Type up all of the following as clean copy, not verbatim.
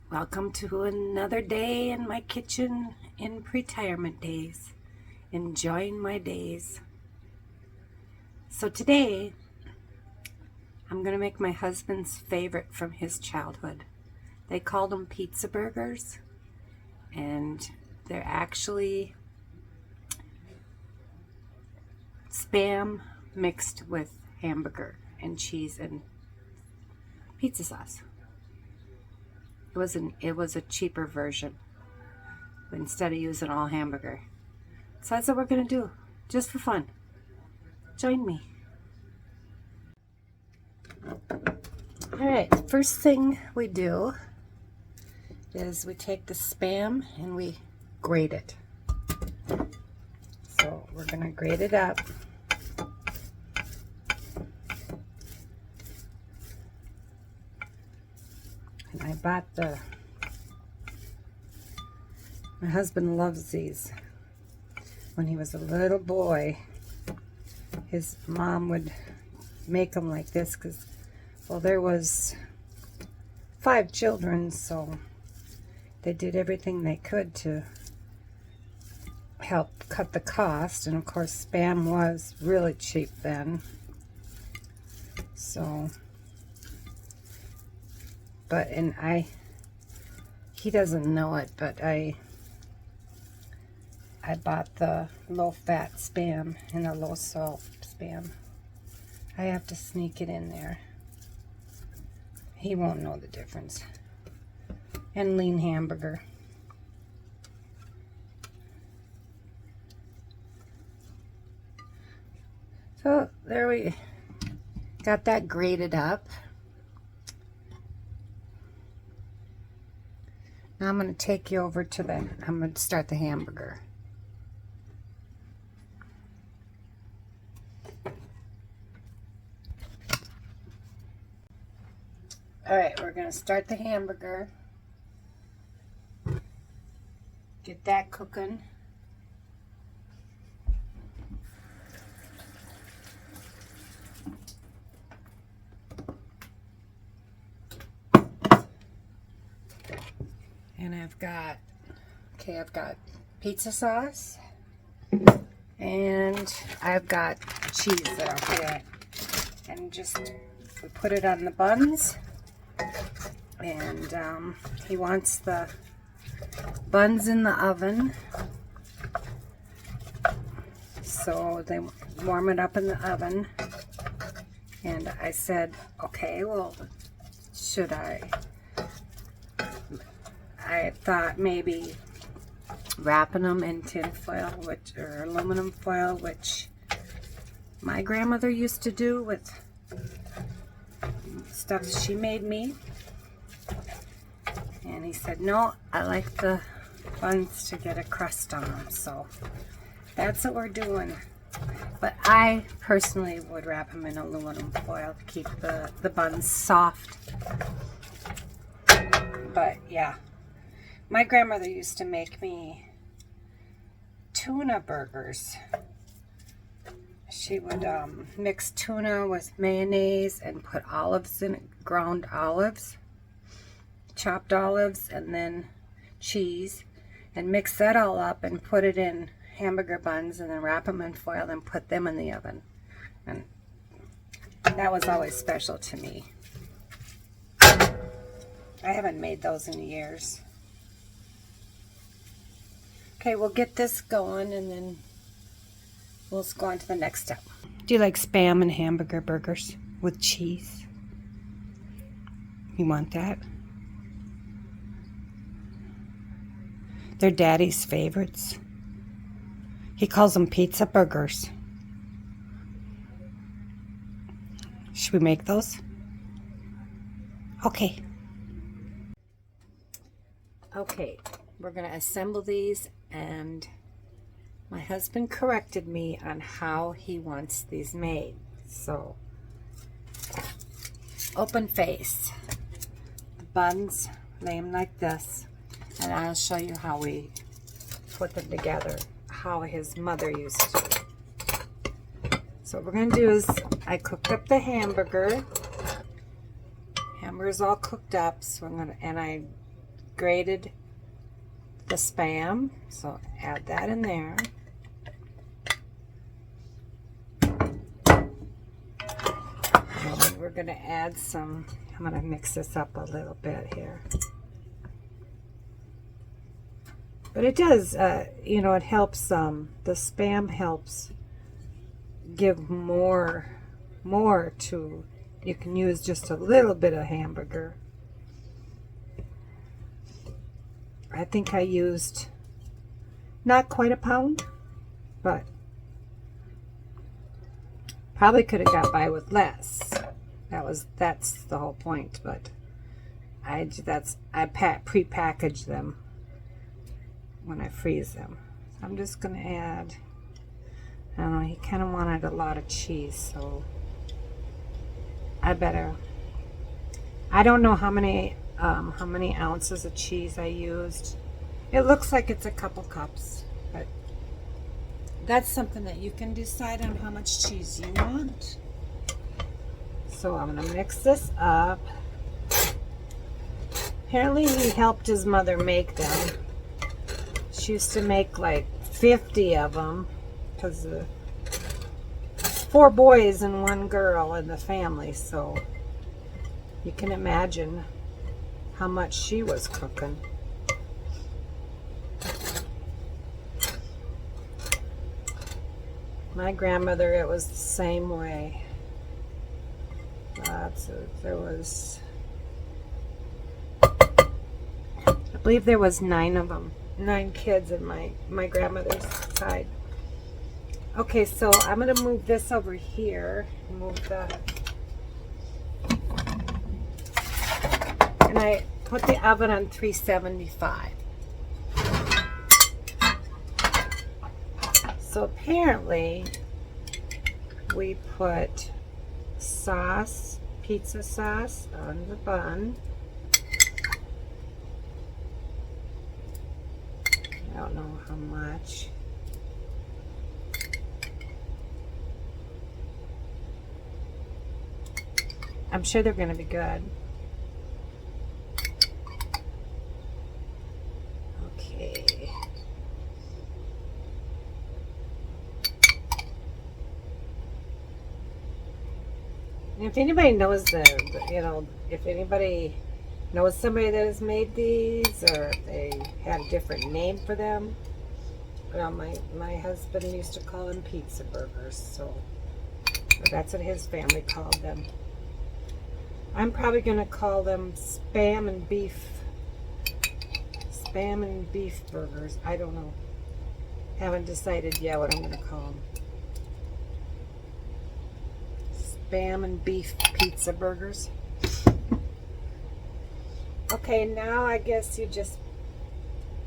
Welcome to another day in my kitchen in retirement days. Enjoying my days. So today, I'm going to make my husband's favorite from his childhood. They called them pizza burgers, and they're actually Spam mixed with hamburger and cheese and pizza sauce. It was a cheaper version instead of using all hamburger. So that's what we're gonna do, just for fun. Join me. Alright, first thing we do is we take the Spam and we grate it. So we're gonna grate it up. And I bought my husband loves these. When he was a little boy, his mom would make them like this because, well, there was 5 children, so they did everything they could to help cut the cost. And of course, Spam was really cheap then. So, he doesn't know it, but I bought the low-fat Spam and the low-salt Spam. I have to sneak it in there. He won't know the difference. And lean hamburger. So there we got that grated up. Now I'm going to take you over to I'm going to start the hamburger. Alright, we're going to start the hamburger. Get that cooking. And I've got pizza sauce. And I've got cheese that I'll put in. And we put it on the buns. And he wants the buns in the oven. So they warm it up in the oven. And I said, okay, well, should I thought maybe wrapping them in tin foil or aluminum foil, which my grandmother used to do with stuff she made me. And he said, no, I like the buns to get a crust on them. So that's what we're doing. But I personally would wrap them in aluminum foil to keep the buns soft. But yeah. My grandmother used to make me tuna burgers. She would mix tuna with mayonnaise and put olives in it, ground olives, chopped olives, and then cheese, and mix that all up and put it in hamburger buns and then wrap them in foil and put them in the oven. And that was always special to me. I haven't made those in years. Okay, we'll get this going and then we'll go on to the next step. Do you like Spam and hamburger burgers with cheese? You want that? They're Daddy's favorites. He calls them pizza burgers. Should we make those? Okay. Okay, we're going to assemble these, and my husband corrected me on how he wants these made. So, open face. The buns, lay them like this, and I'll show you how we put them together, how his mother used to. So what we're going to do is, I cooked up the hamburger. Hamburger's all cooked up, so I grated the Spam, so add that in there. And we're going to add some, I'm going to mix this up a little bit here. But it does, you know, it helps, the Spam helps give more to, you can use just a little bit of Hamburger. I think I used not quite a pound, but probably could have got by with less. That's the whole point, but I pre-package them when I freeze them. So I'm just gonna add, I don't know, he kind of wanted a lot of cheese, so I don't know how many ounces of cheese I used. It looks like it's a couple cups, but that's something that you can decide on how much cheese you want. So I'm gonna mix this up. Apparently he helped his mother make them. She used to make like 50 of them, because 4 boys and 1 girl in the family, so you can imagine how much she was cooking. My grandmother, it was the same way. I believe there was 9 of them, 9 kids in my grandmother's side. Okay, so I'm going to move this over here. Move that. And I put the oven on 375. So apparently we put sauce, pizza sauce on the bun. I don't know how much. I'm sure they're going to be good. Okay. And if anybody knows you know, if anybody knows somebody that has made these, or if they had a different name for them, well, my husband used to call them pizza burgers, so that's what his family called them. I'm probably going to call them Spam and beef burgers. I don't know. Haven't decided yet what I'm going to call them. Spam and beef pizza burgers. Okay, now I guess you just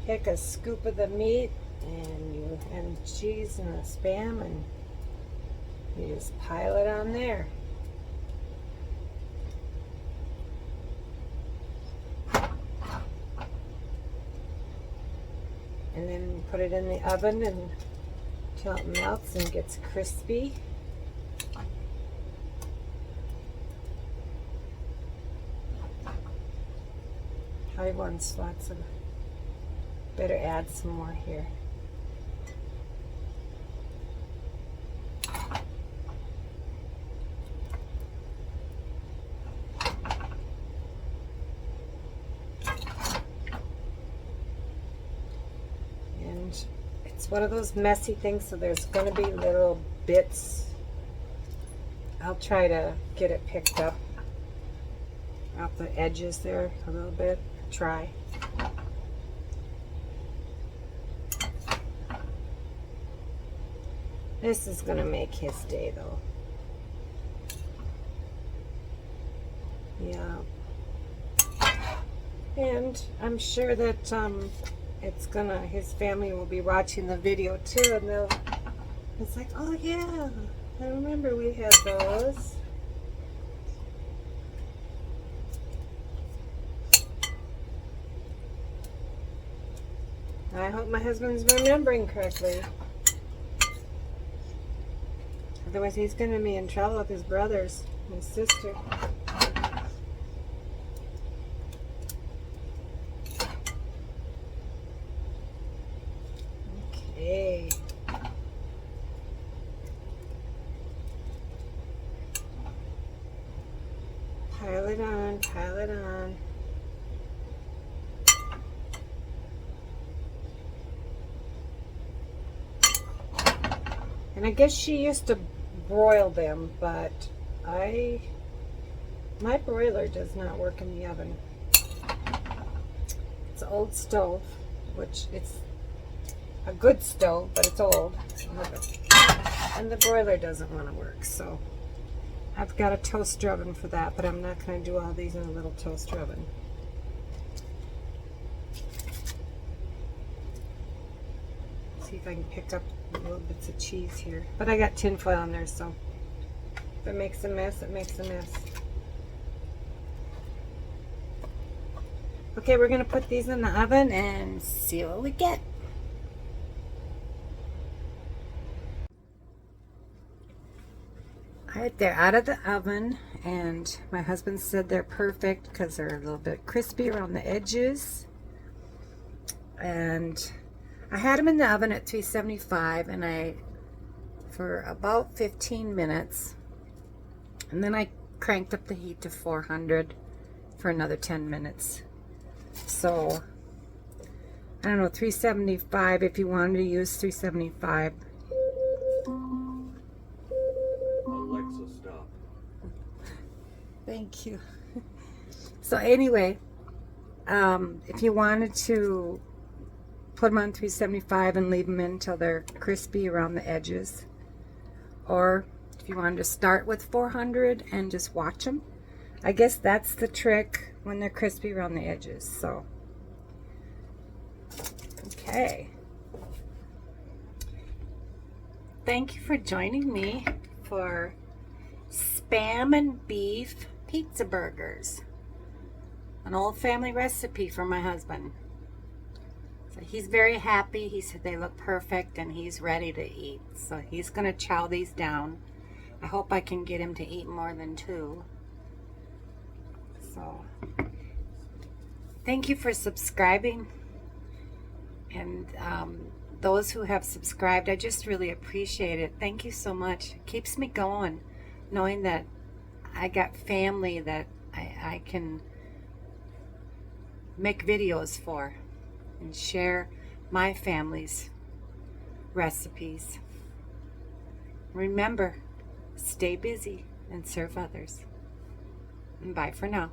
pick a scoop of the meat and cheese and the Spam, and you just pile it on there. And then put it in the oven until it melts and gets crispy. Probably wants lots of, better add some more here. It's one of those messy things, so there's going to be little bits. I'll try to get it picked up off the edges there a little bit. Try. This is going to make his day, though. Yeah. And I'm sure that his family will be watching the video too, and it's like, oh yeah, I remember we had those. I hope my husband's remembering correctly. Otherwise he's going to be in trouble with his brothers and his sister. Pile it on, pile it on. And I guess she used to broil them, but my broiler does not work in the oven. It's an old stove, which it's a good stove, but it's old. And the broiler doesn't want to work, so I've got a toaster oven for that, but I'm not going to do all these in a little toaster oven. See if I can pick up little bits of cheese here. But I got tin foil on there, so if it makes a mess, it makes a mess. Okay, we're going to put these in the oven and see what we get. Alright, they're out of the oven, and my husband said they're perfect because they're a little bit crispy around the edges. And I had them in the oven at 375 and for about 15 minutes, and then I cranked up the heat to 400 for another 10 minutes. So I don't know, 375 if you wanted to use 375. Alexa, stop. Thank you. So anyway, if you wanted to put them on 375 and leave them in until they're crispy around the edges, or if you wanted to start with 400 and just watch them, I guess that's the trick when they're crispy around the edges. So okay, thank you for joining me for Spam and Beef Pizza Burgers, an old family recipe from my husband. So he's very happy. He said they look perfect and he's ready to eat. So he's going to chow these down. I hope I can get him to eat more than 2. So thank you for subscribing. And those who have subscribed, I just really appreciate it. Thank you so much. It keeps me going, knowing that I got family that I can make videos for and share my family's recipes. Remember, stay busy and serve others. And bye for now.